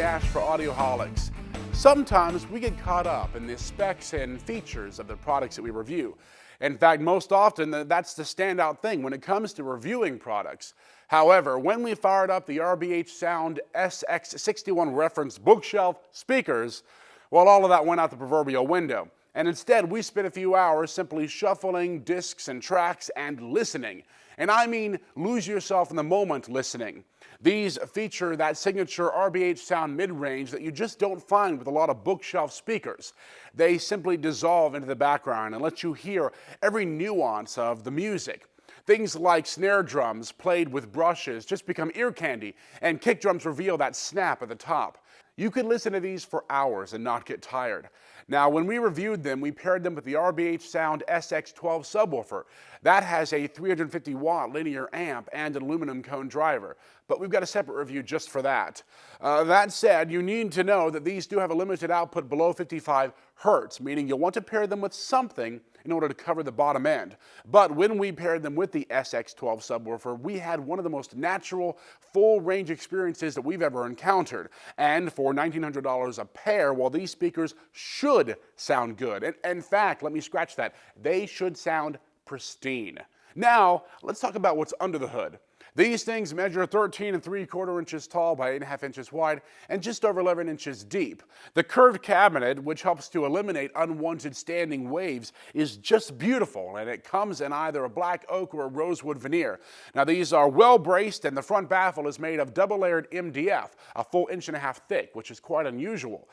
dash for audioholics. Sometimes we get caught up in the specs and features of the products that we review. In fact, most often that's the standout thing when it comes to reviewing products. However, when we fired up the RBH Sound SX-61 reference bookshelf speakers, well, all of that went out the proverbial window. And instead, we spent a few hours simply shuffling discs and tracks and listening. And I mean, lose yourself in the moment listening. These feature that signature RBH Sound mid-range that you just don't find with a lot of bookshelf speakers. They simply dissolve into the background and let you hear every nuance of the music. Things like snare drums played with brushes just become ear candy, and kick drums reveal that snap at the top. You could listen to these for hours and not get tired. Now, when we reviewed them, we paired them with the RBH Sound SX-12 subwoofer. That has a 350-watt linear amp and an aluminum cone driver, but we've got a separate review just for that. That said, you need to know that these do have a limited output below 55 Hertz, meaning you'll want to pair them with something in order to cover the bottom end. But when we paired them with the SX-12 subwoofer, we had one of the most natural, full-range experiences that we've ever encountered. And for $1,900 a pair, well, these speakers should sound good. And in fact, let me scratch that, they should sound pristine. Now, let's talk about what's under the hood. These things measure 13 3/4 inches tall by 8.5 inches wide and just over 11 inches deep. The curved cabinet, which helps to eliminate unwanted standing waves, is just beautiful, and it comes in either a black oak or a rosewood veneer. Now, these are well braced, and the front baffle is made of double-layered MDF, a full 1.5 inches thick, which is quite unusual.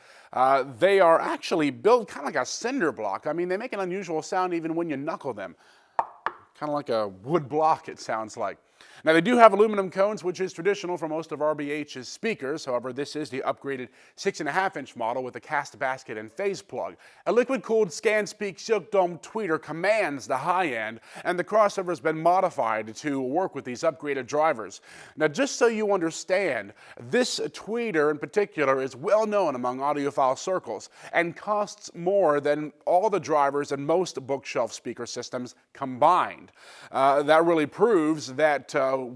They are actually built kind of like a cinder block. I mean, they make an unusual sound even when you knuckle them. Kind of like a wood block, it sounds like. Now, they do have aluminum cones, which is traditional for most of RBH's speakers. However, this is the upgraded 6.5-inch model with a cast basket and phase plug. A liquid-cooled ScanSpeak Silk Dome tweeter commands the high end, and the crossover has been modified to work with these upgraded drivers. Now, just so you understand, this tweeter in particular is well known among audiophile circles and costs more than all the drivers in most bookshelf speaker systems combined. That really proves that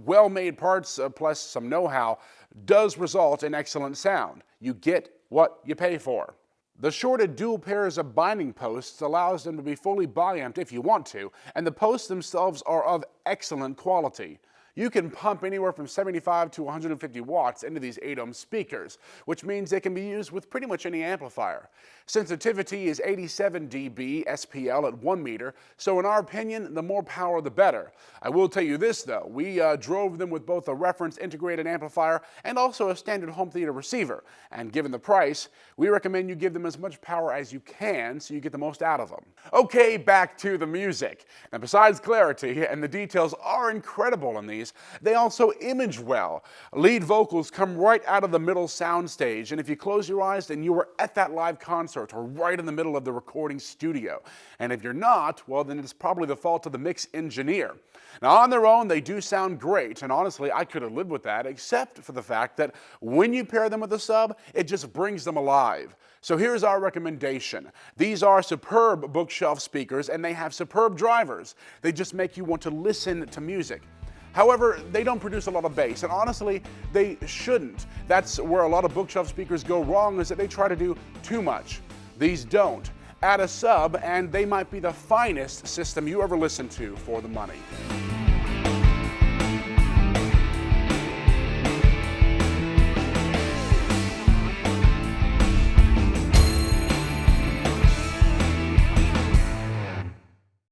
well-made parts plus some know-how does result in excellent sound. You get what you pay for. The shorted dual pairs of binding posts allows them to be fully bi-amped if you want to, and the posts themselves are of excellent quality. You can pump anywhere from 75 to 150 watts into these 8-ohm speakers, which means they can be used with pretty much any amplifier. Sensitivity is 87 dB SPL at 1 meter, so in our opinion, the more power the better. I will tell you this though, we drove them with both a reference integrated amplifier and also a standard home theater receiver, and given the price, we recommend you give them as much power as you can so you get the most out of them. Okay, back to the music. Now, besides clarity, and the details are incredible in these, they also image well. Lead vocals come right out of the middle soundstage, and if you close your eyes, then you are at that live concert or right in the middle of the recording studio. And if you're not, well, then it's probably the fault of the mix engineer. Now, on their own, they do sound great, and honestly, I could have lived with that, except for the fact that when you pair them with a sub, it just brings them alive. So here's our recommendation. These are superb bookshelf speakers, and they have superb drivers. They just make you want to listen to music. However, they don't produce a lot of bass, and honestly, they shouldn't. That's where a lot of bookshelf speakers go wrong, is that they try to do too much. These don't. Add a sub, and they might be the finest system you ever listen to for the money.